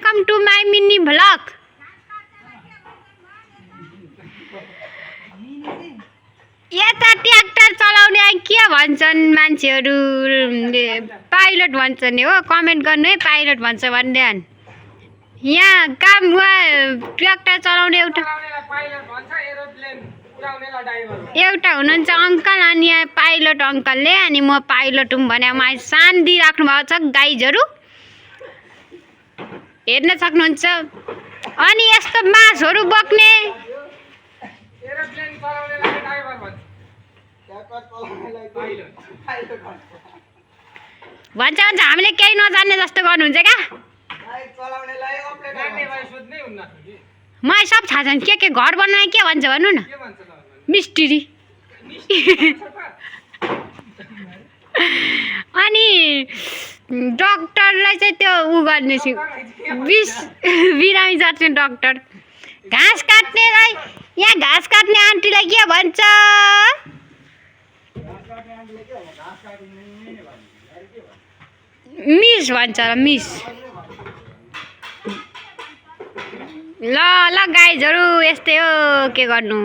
Welcome to my mini vlog. यता tractor चलाउने के भन्छन् मान्छेहरू, पाइलट भन्छन् नि हो। कमेन्ट गर्नु है, पाइलट भन्छ भन्दैन। यहाँ काम ट्र्याक्टर चलाउने एउटा हुनुहुन्छ अङ्कल, अनि यहाँ पाइलट अङ्कलले, अनि म पाइलट हुँ भने मलाई सान दिइराख्नु भएको छ गाइजहरू, हेर्न सक्नुहुन्छ। अनि यस्तो मासहरू बोक्ने भन्छ हामीले केही नजान्ने जस्तो गर्नुहुन्छ क्या। मलाई सब थाहा छ। के घर बनाए के भन्छ भन्नु न, मिस्त्री। अनि डक्टरलाई चाहिँ त्यो उ गर्ने बिरामी जाट्ने डक्टर, घाँस काट्नेलाई, यहाँ घाँस काट्ने आन्टीलाई के भन्छ? मिस भन्छ, मिस। ल ल गाइजहरू यस्तै हो, के गर्नु।